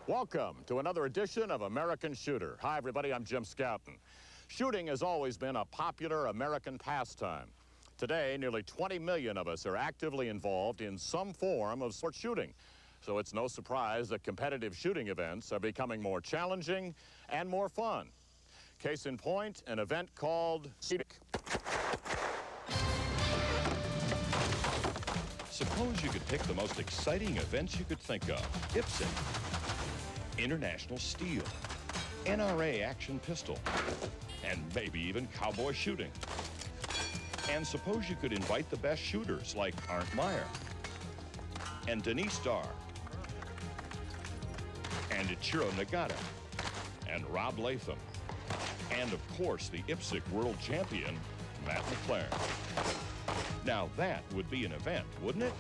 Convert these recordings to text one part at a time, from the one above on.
Welcome to another edition of American Shooter. Hi, everybody. I'm Jim Scouton. Shooting has always been a popular American pastime. Today, nearly 20 million of us are actively involved in some form of sport shooting. So it's no surprise that competitive shooting events are becoming more challenging and more fun. Case in point, an event called Speedweek. Suppose you could pick the most exciting events you could think of. IPSC, International Steel, NRA Action Pistol, and maybe even cowboy shooting. And suppose you could invite the best shooters like Arndt Meyer and Denise Starr and Ichiro Nagata and Rob Latham and, of course, the IPSC world champion, Matt McLaren. Now that would be an event, wouldn't it?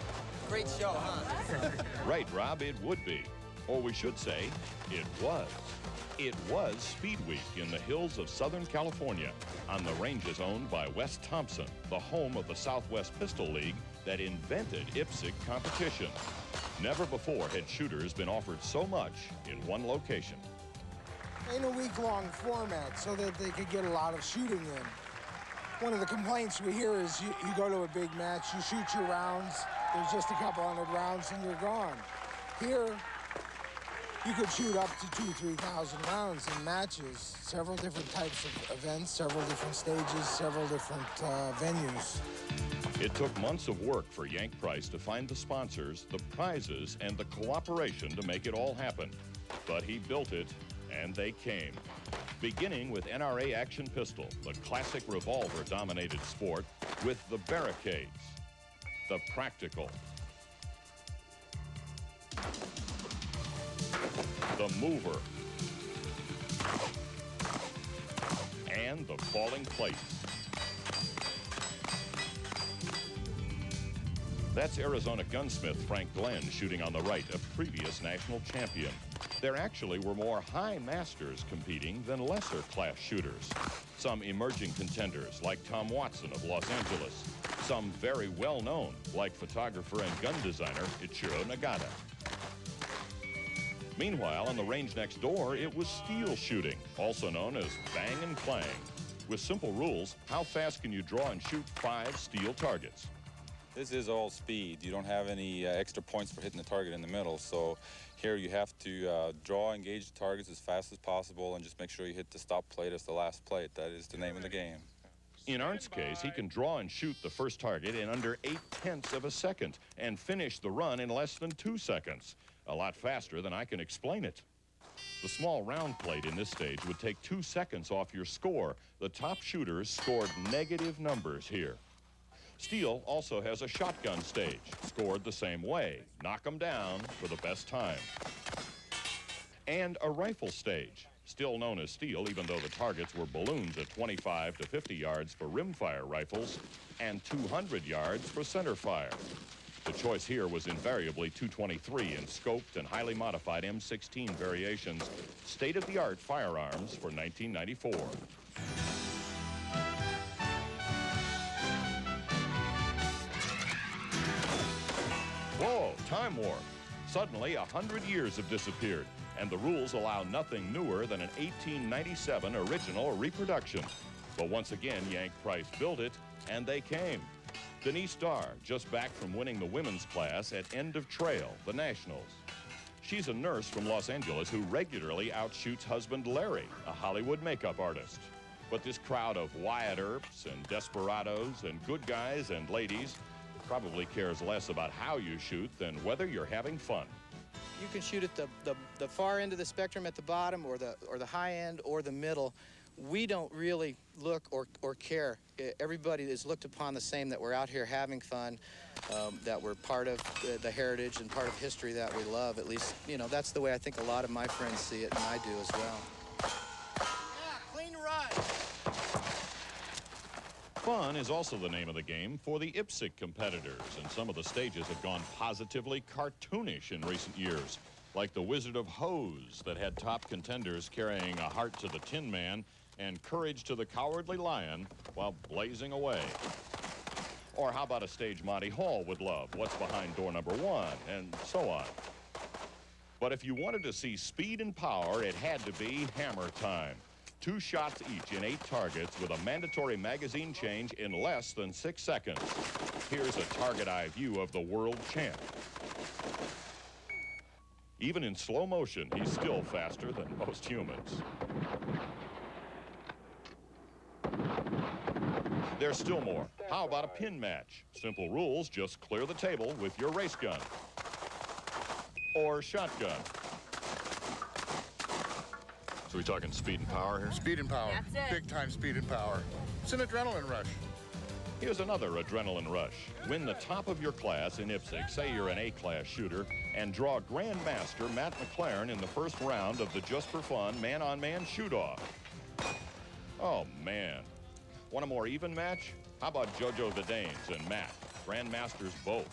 Great show, huh? Right, Rob, it would be. Or we should say, it was. It was Speedweek in the hills of Southern California on the ranges owned by Wes Thompson, the home of the Southwest Pistol League that invented IPSC competition. Never before had shooters been offered so much in one location. In a week-long format so that they could get a lot of shooting in. One of the complaints we hear is you go to a big match, you shoot your rounds, there's just a couple hundred rounds and you're gone. Here, you could shoot up to 2,000 to 3,000 rounds in matches, several different types of events, several different stages, several different venues. It took months of work for Yank Price to find the sponsors, the prizes, and the cooperation to make it all happen. But he built it, and they came. Beginning with NRA Action Pistol, the classic revolver-dominated sport, with the barricades, the practical, the mover, and the falling plates. That's Arizona gunsmith Frank Glenn shooting on the right, a previous national champion. There actually were more high masters competing than lesser class shooters. Some emerging contenders like Tom Watson of Los Angeles. Some very well known like photographer and gun designer Ichiro Nagata. Meanwhile, on the range next door, it was steel shooting, also known as bang and clang. With simple rules, how fast can you draw and shoot 5 steel targets? This is all speed. You don't have any extra points for hitting the target in the middle. So here you have to draw, engage the targets as fast as possible, and just make sure you hit the stop plate as the last plate. That is the name of the game. In Arndt's case, he can draw and shoot the first target in under 0.8 of a second and finish the run in less than 2 seconds. A lot faster than I can explain it. The small round plate in this stage would take 2 seconds off your score. The top shooters scored negative numbers here. Steel also has a shotgun stage, scored the same way. Knock them down for the best time. And a rifle stage, still known as steel, even though the targets were balloons at 25 to 50 yards for rimfire rifles and 200 yards for centerfire. The choice here was invariably 223 in scoped and highly modified M16 variations, state-of-the-art firearms for 1994. Whoa, time warp. Suddenly, 100 years have disappeared, and the rules allow nothing newer than an 1897 original reproduction. But once again, Yank Price built it, and they came. Denise Starr, just back from winning the women's class at End of Trail, the Nationals. She's a nurse from Los Angeles who regularly outshoots husband Larry, a Hollywood makeup artist. But this crowd of Wyatt Earps and desperados and good guys and ladies probably cares less about how you shoot than whether you're having fun. You can shoot at the far end of the spectrum at the bottom, or the high end, or the middle. We don't really look or care. Everybody is looked upon the same, that we're out here having fun, that we're part of the heritage and part of history that we love. At least, you know, that's the way I think a lot of my friends see it, and I do as well. Yeah, clean run. Fun is also the name of the game for the IPSC competitors, and some of the stages have gone positively cartoonish in recent years, like the Wizard of Hose that had top contenders carrying a heart to the Tin Man and courage to the Cowardly Lion while blazing away. Or how about a stage Monty Hall would love? What's behind door number 1? And so on. But if you wanted to see speed and power, it had to be hammer time. 2 shots each in 8 targets with a mandatory magazine change in less than 6 seconds. Here's a target eye view of the world champ. Even in slow motion, he's still faster than most humans. There's still more. How about a pin match? Simple rules, just clear the table with your race gun or shotgun. So we talking speed and power here? Speed and power. That's it. Big time speed and power. It's an adrenaline rush. Here's another adrenaline rush. Win the top of your class in IPSC, say you're an A-class shooter, and draw Grandmaster Matt McLaren in the first round of the Just for Fun man-on-man shoot-off. Oh, man. Want a more even match? How about JoJo the Danes and Matt, Grandmasters both?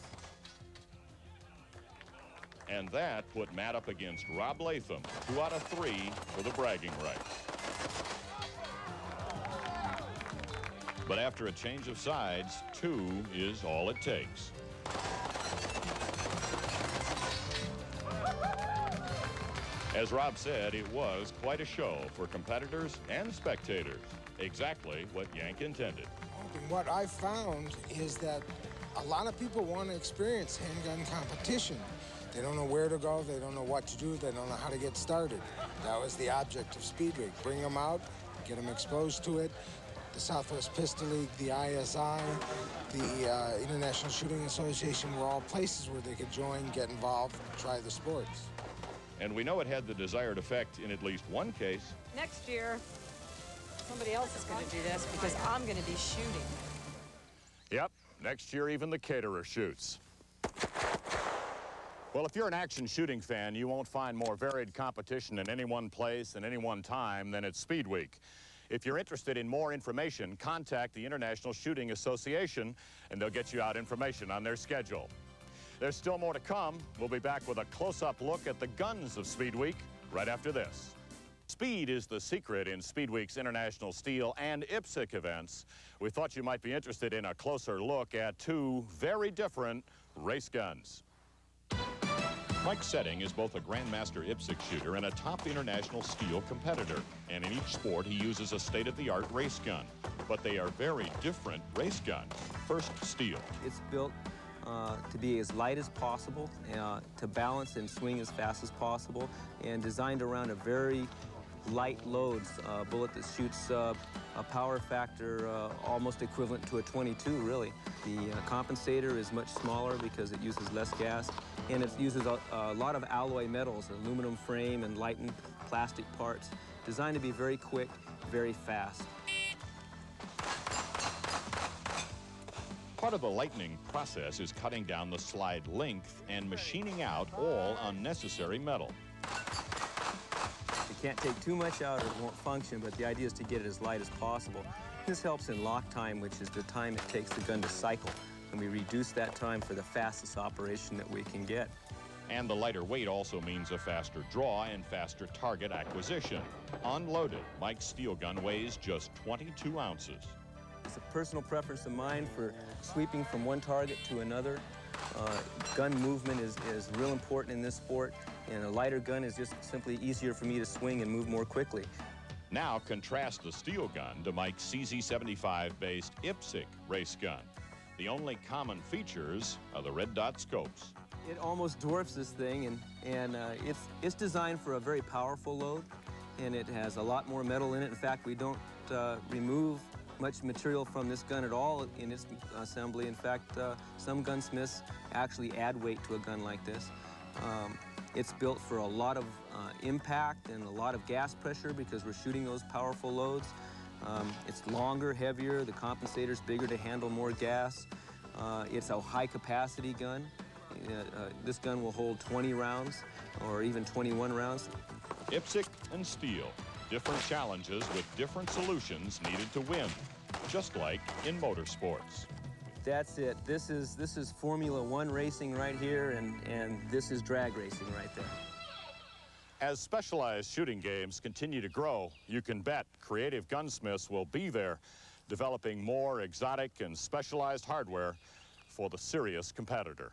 And that put Matt up against Rob Latham, 2 out of 3 for the bragging rights. But after a change of sides, 2 is all it takes. As Rob said, it was quite a show for competitors and spectators. Exactly what Yank intended. And what I found is that a lot of people want to experience handgun competition. They don't know where to go, they don't know what to do, they don't know how to get started. That was the object of Speedweek. Bring them out, get them exposed to it. The Southwest Pistol League, the ISI, the International Shooting Association were all places where they could join, get involved, try the sports. And we know it had the desired effect in at least one case. Next year, somebody else is going to do this because I'm going to be shooting. Yep, next year even the caterer shoots. Well, if you're an action shooting fan, you won't find more varied competition in any one place and any one time than at Speedweek. If you're interested in more information, contact the International Shooting Association, and they'll get you out information on their schedule. There's still more to come. We'll be back with a close-up look at the guns of Speedweek right after this. Speed is the secret in Speedweek's International Steel and IPSC events. We thought you might be interested in a closer look at 2 very different race guns. Mike Setting is both a Grandmaster IPSC shooter and a top international steel competitor. And in each sport, he uses a state-of-the-art race gun. But they are very different race guns. First, steel. It's built to be as light as possible, to balance and swing as fast as possible, and designed around a very light loads bullet that shoots a power factor almost equivalent to a 22, really. The compensator is much smaller because it uses less gas, and it uses a lot of alloy metals, aluminum frame and lightened plastic parts, designed to be very quick, very fast. Part of the lightning process is cutting down the slide length and machining out all unnecessary metal. You can't take too much out or it won't function, but the idea is to get it as light as possible. This helps in lock time, which is the time it takes the gun to cycle, and we reduce that time for the fastest operation that we can get. And the lighter weight also means a faster draw and faster target acquisition. Unloaded, Mike's steel gun weighs just 22 ounces. It's a personal preference of mine for sweeping from one target to another. Gun movement is real important in this sport, and a lighter gun is just simply easier for me to swing and move more quickly. Now contrast the steel gun to Mike's CZ75-based IPSC race gun. The only common features are the red dot scopes. It almost dwarfs this thing, and it's designed for a very powerful load, and it has a lot more metal in it. In fact, we don't remove much material from this gun at all in its assembly. In fact, some gunsmiths actually add weight to a gun like this. It's built for a lot of impact and a lot of gas pressure because we're shooting those powerful loads. It's longer, heavier, the compensator's bigger to handle more gas. It's a high-capacity gun. This gun will hold 20 rounds or even 21 rounds. IPSC and steel, different challenges with different solutions needed to win, just like in motorsports. That's it. This is Formula One racing right here, and this is drag racing right there. As specialized shooting games continue to grow, you can bet creative gunsmiths will be there, developing more exotic and specialized hardware for the serious competitor.